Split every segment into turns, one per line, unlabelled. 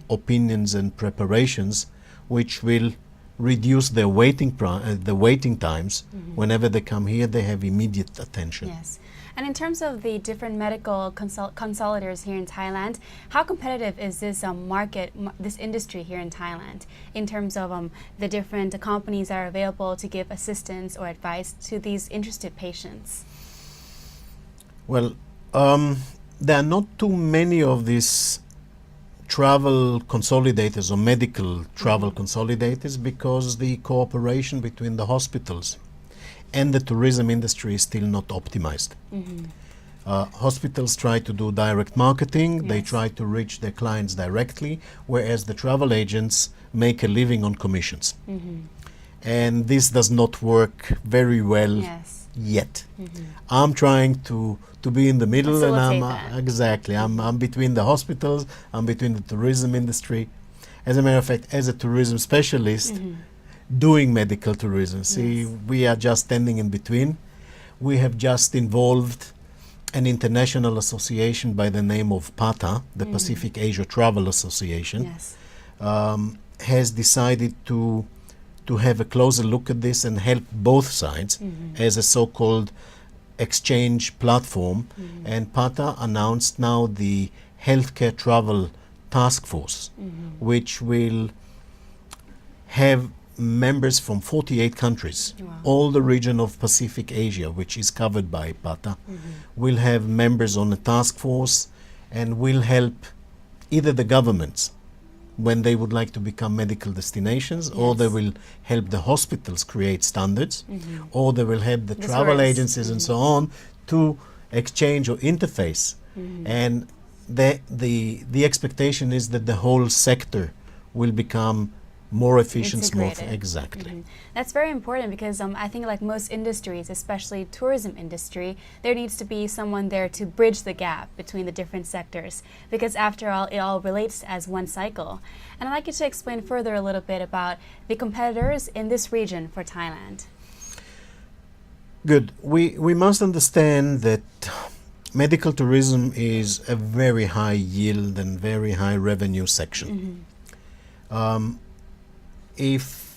opinions and preparations, which will reduce their the waiting times. Whenever they come here, they have immediate attention.
Yes. And in terms of the different medical consolidators here in Thailand, how competitive is this market, this industry here in Thailand, in terms of the different companies that are available to give assistance or advice to these interested patients?
Well, there are not too many of these travel consolidators or medical travel consolidators, because the cooperation between the hospitals and the tourism industry is still not optimized. Hospitals try to do direct marketing, they try to reach their clients directly, whereas the travel agents make a living on commissions. And this does not work very well yet. I'm trying to be in the middle, and I'm between the hospitals, I'm between the tourism industry. As a matter of fact, as a tourism specialist, doing medical tourism. See, we are just standing in between. We have just involved an international association by the name of PATA, the Pacific Asia Travel Association, has decided to have a closer look at this and help both sides as a so-called exchange platform. And PATA announced now the Healthcare Travel Task Force, which will have members from 48 countries. All the region of Pacific Asia, which is covered by PATA, will have members on the task force and will help either the governments when they would like to become medical destinations, or they will help the hospitals create standards, or they will help the travel agencies and so on to exchange or interface. And the expectation is that the whole sector will become more efficient, more exactly.
That's very important, because I think like most industries, especially tourism industry, there needs to be someone there to bridge the gap between the different sectors, because after all, it all relates as one cycle. And I'd like you to explain further a little bit about the competitors in this region for Thailand.
Good. We must understand that medical tourism is a very high yield and very high revenue section. If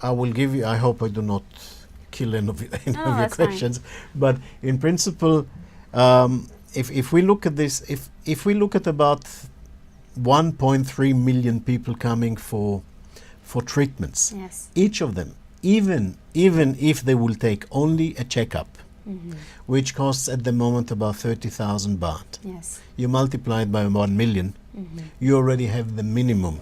I will give you, I hope I do not kill any of your questions, but in principle, if we look at this, if we look at about 1.3 million people coming for treatments, each of them, even if they will take only a checkup, which costs at the moment about 30,000 baht, you multiply it by 1 million, you already have the minimum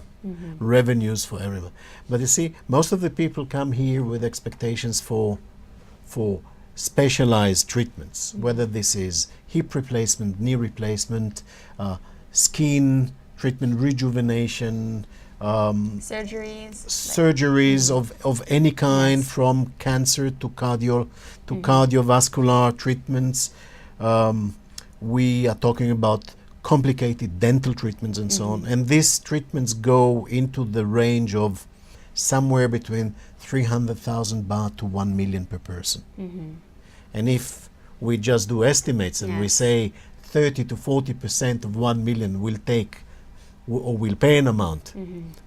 revenues for everyone. But you see, most of the people come here with expectations for specialized treatments, whether this is hip replacement, knee replacement, skin treatment, rejuvenation, surgeries of any kind, from cancer to cardiovascular treatments. We are talking about complicated dental treatments and so on. And these treatments go into the range of somewhere between 300,000 baht to 1 million per person. And if we just do estimates and we say 30 to 40% of 1 million will take or will pay an amount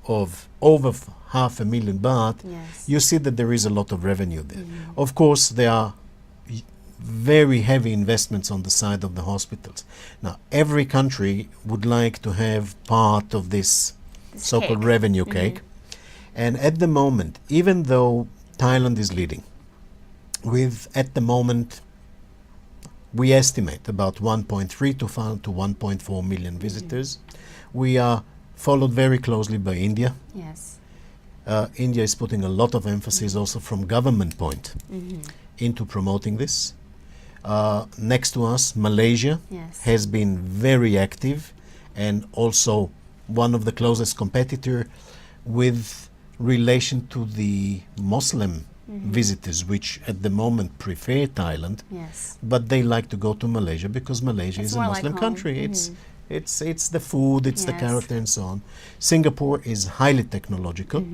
of over 500,000 baht, you see that there is a lot of revenue there. Of course, there are very heavy investments on the side of the hospitals. Now, every country would like to have part of this so-called revenue cake. And at the moment, even though Thailand is leading, with at the moment, we estimate about 1.3 to 1.4 million visitors. We are followed very closely by India. India is putting a lot of emphasis also from government point into promoting this. Next to us, Malaysia has been very active, and also one of the closest competitor with relation to the Muslim visitors, which at the moment prefer Thailand, but they like to go to Malaysia because Malaysia is a Muslim country. It's the food, it's the character and so on. Singapore is highly technological,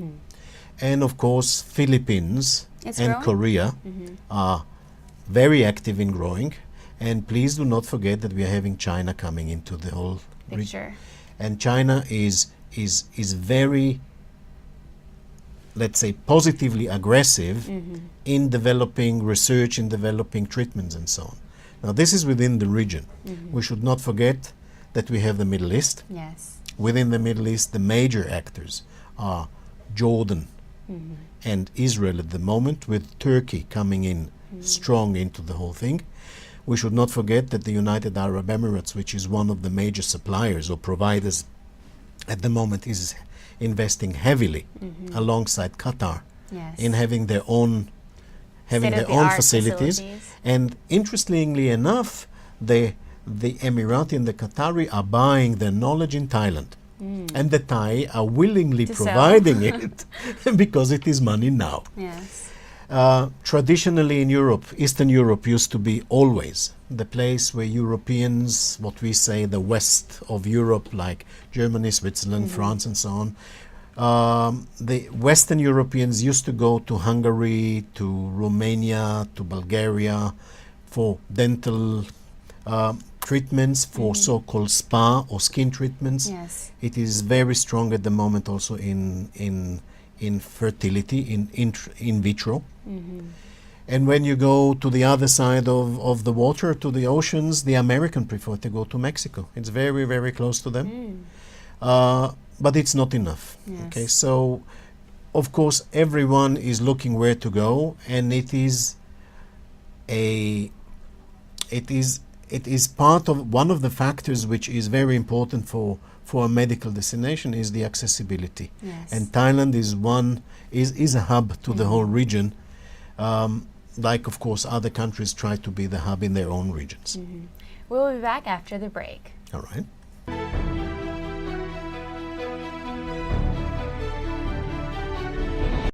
and of course Philippines and Korea are very active in growing. And please do not forget that we are having China coming into the whole region. and China is very, let's say, positively aggressive in developing research, in developing treatments and so on. Now this is within the region. We should not forget that we have the Middle East.
Yes.
Within the Middle East, the major actors are Jordan and Israel at the moment, with Turkey coming in strong into the whole thing. We should not forget that the United Arab Emirates, which is one of the major suppliers or providers at the moment, is investing heavily alongside Qatar
Yes.
in having their own
State-of-the-art
facilities. And interestingly enough, the Emirati and the Qatari are buying their knowledge in Thailand. And the Thai are willingly
To sell.
providing it because it is money now.
Yes.
Traditionally in Europe, Eastern Europe used to be always the place where Europeans, what we say the west of Europe, like Germany, Switzerland, France and so on, the Western Europeans used to go to Hungary, to Romania, to Bulgaria for dental treatments, for so-called spa or skin treatments.
Yes.
It is very strong at the moment also in fertility, in vitro. And when you go to the other side of the water, to the oceans, the American prefer to go to Mexico. It's very, very close to them. But it's not enough.
Yes.
Okay, so of course everyone is looking where to go, and it is part of one of the factors which is very important for a medical destination is the accessibility.
Yes.
And Thailand is a hub to the whole region, like of course other countries try to be the hub in their own regions.
We'll be back after the break.
All right.